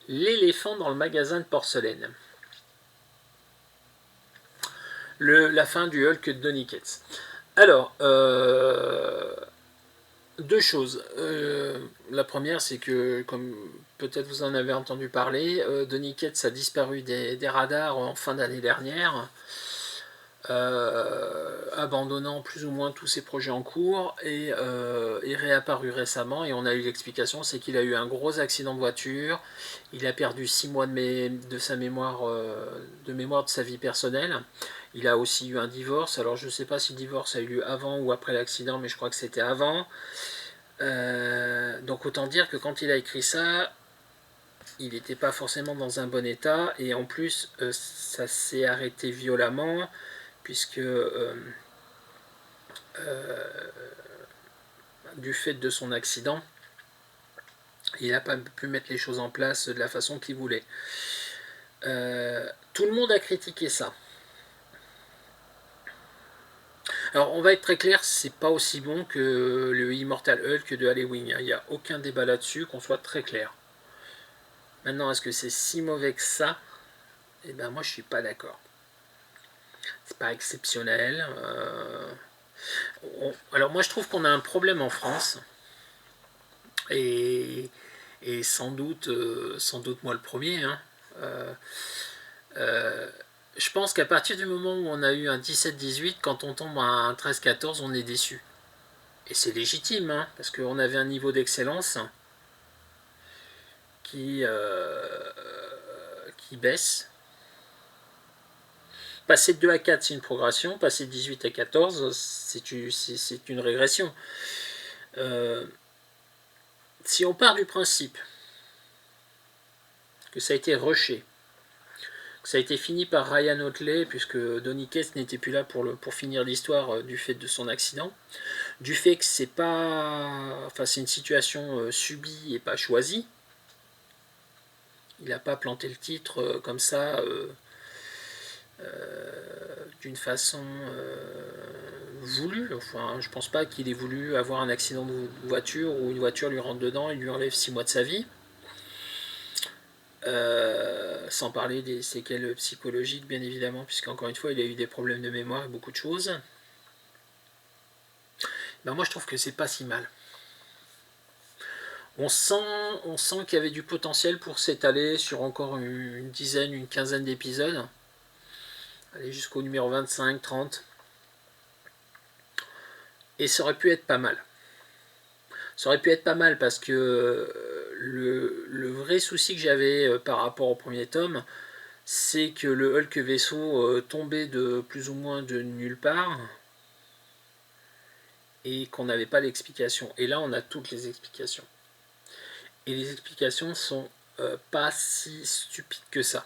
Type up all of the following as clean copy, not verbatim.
L'éléphant dans le magasin de porcelaine. La fin du Hulk de Donny Cates. Alors, deux choses. La première, c'est que, comme peut-être vous en avez entendu parler, Donny Cates a disparu des radars en fin d'année dernière, abandonnant plus ou moins tous ses projets en cours, et est réapparu récemment, et on a eu l'explication, c'est qu'il a eu un gros accident de voiture, il a perdu 6 mois de sa mémoire, de sa vie personnelle. Il a aussi eu un divorce, alors je ne sais pas si le divorce a eu lieu avant ou après l'accident, mais je crois que c'était avant. Donc autant dire que quand il a écrit ça, il n'était pas forcément dans un bon état, et en plus ça s'est arrêté violemment, puisque du fait de son accident, il n'a pas pu mettre les choses en place de la façon qu'il voulait. Tout le monde a critiqué ça. Alors on va être très clair, c'est pas aussi bon que le Immortal Hulk de Halloween. Il n'y a aucun débat là-dessus, qu'on soit très clair. Maintenant, est-ce que c'est si mauvais que ça? Eh ben moi je suis pas d'accord. C'est pas exceptionnel. Alors moi je trouve qu'on a un problème en France, et, sans doute moi le premier. Je pense qu'à partir du moment où on a eu un 17-18, quand on tombe à un 13-14, on est déçu. Et c'est légitime, parce qu'on avait un niveau d'excellence qui baisse. Passer de 2 à 4, c'est une progression. Passer de 18 à 14, c'est une régression. Si on part du principe que ça a été rushé, que ça a été fini par Ryan Otley, puisque Donny Cates n'était plus là pour finir l'histoire du fait de son accident, du fait que c'est une situation subie et pas choisie. Il n'a pas planté le titre comme ça, d'une façon voulue. Enfin, je pense pas qu'il ait voulu avoir un accident de voiture où une voiture lui rentre dedans et lui enlève 6 mois de sa vie. Sans parler des séquelles psychologiques, bien évidemment, puisqu'encore une fois, il a eu des problèmes de mémoire et beaucoup de choses. Ben moi, je trouve que c'est pas si mal. On sent qu'il y avait du potentiel pour s'étaler sur encore une dizaine, une quinzaine d'épisodes. Aller jusqu'au numéro 25, 30. Et ça aurait pu être pas mal. Ça aurait pu être pas mal parce que le vrai souci que j'avais par rapport au premier tome, c'est que le Hulk vaisseau tombait de plus ou moins de nulle part et qu'on n'avait pas l'explication. Et là, on a toutes les explications. Et les explications sont pas si stupides que ça.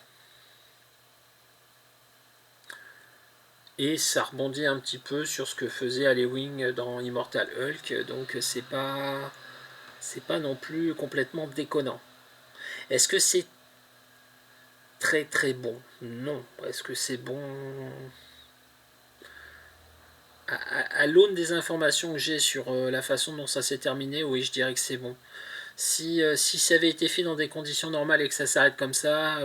Et ça rebondit un petit peu sur ce que faisait Halloween dans Immortal Hulk, donc c'est pas non plus complètement déconnant. Est-ce que c'est très très bon? Non. Est-ce que c'est bon? À l'aune des informations que j'ai sur la façon dont ça s'est terminé, oui, je dirais que c'est bon. Si ça avait été fait dans des conditions normales et que ça s'arrête comme ça,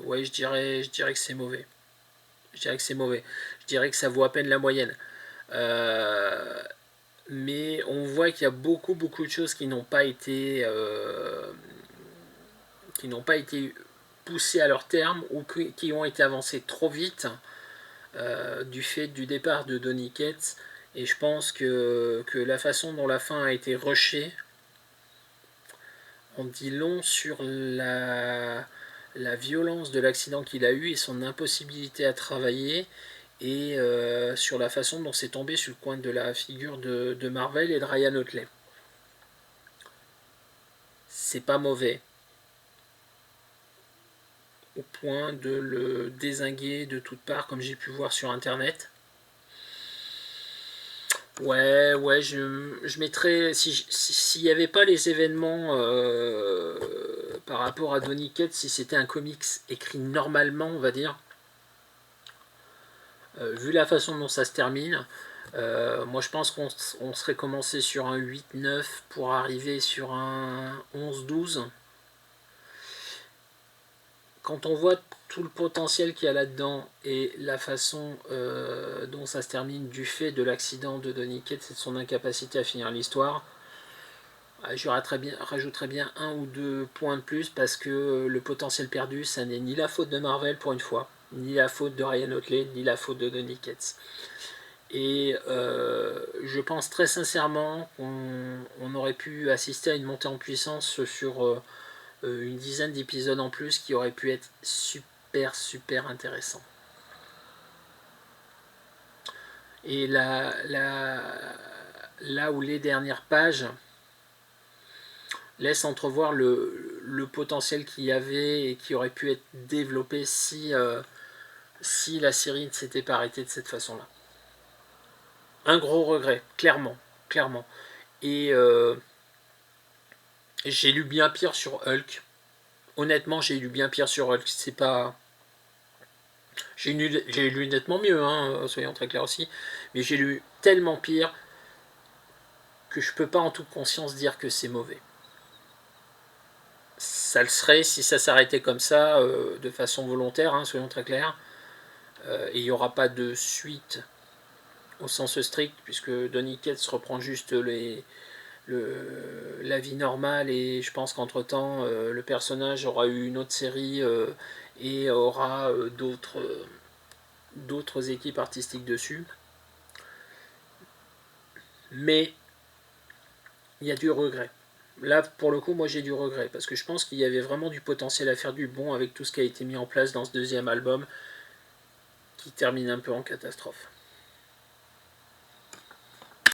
ouais, je dirais que c'est mauvais. Je dirais que c'est mauvais. Je dirais que ça vaut à peine la moyenne. Mais on voit qu'il y a beaucoup de choses qui n'ont pas été poussées à leur terme ou qui ont été avancées trop vite du fait du départ de Donny Cates. Et je pense que la façon dont la fin a été rushée en dit long sur la violence de l'accident qu'il a eu et son impossibilité à travailler, et sur la façon dont c'est tombé sur le coin de la figure de Marvel et de Ryan Otley. C'est pas mauvais au point de le dézinguer de toutes parts comme j'ai pu voir sur internet. Ouais, je mettrais. S'il n'y avait pas les événements par rapport à Donny Cates, si c'était un comics écrit normalement, on va dire, vu la façon dont ça se termine, moi je pense qu'on serait commencé sur un 8-9 pour arriver sur un 11-12. quand on voit tout le potentiel qu'il y a là-dedans et la façon dont ça se termine du fait de l'accident de Donny Cates et de son incapacité à finir l'histoire, je rajouterais bien 1 ou 2 points de plus parce que le potentiel perdu, ça n'est ni la faute de Marvel pour une fois, ni la faute de Ryan Otley, ni la faute de Donny Cates. Et je pense très sincèrement qu'on aurait pu assister à une montée en puissance sur une dizaine d'épisodes en plus qui auraient pu être super intéressants. Et là où les dernières pages laissent entrevoir le potentiel qu'il y avait et qui aurait pu être développé si la série ne s'était pas arrêtée de cette façon-là. Un gros regret, clairement. Et j'ai lu bien pire sur Hulk. Honnêtement, j'ai lu bien pire sur Hulk. C'est pas... J'ai lu nettement mieux, hein, soyons très clairs aussi. Mais j'ai lu tellement pire que je peux pas en toute conscience dire que c'est mauvais. Ça le serait si ça s'arrêtait comme ça, de façon volontaire, hein, soyons très clairs. Et il n'y aura pas de suite au sens strict, puisque Donny Cates reprend juste la vie normale, et je pense qu'entre temps le personnage aura eu une autre série et aura d'autres équipes artistiques dessus. Mais il y a du regret. Là, pour le coup, moi j'ai du regret, parce que je pense qu'il y avait vraiment du potentiel à faire du bon avec tout ce qui a été mis en place dans ce deuxième album, qui termine un peu en catastrophe.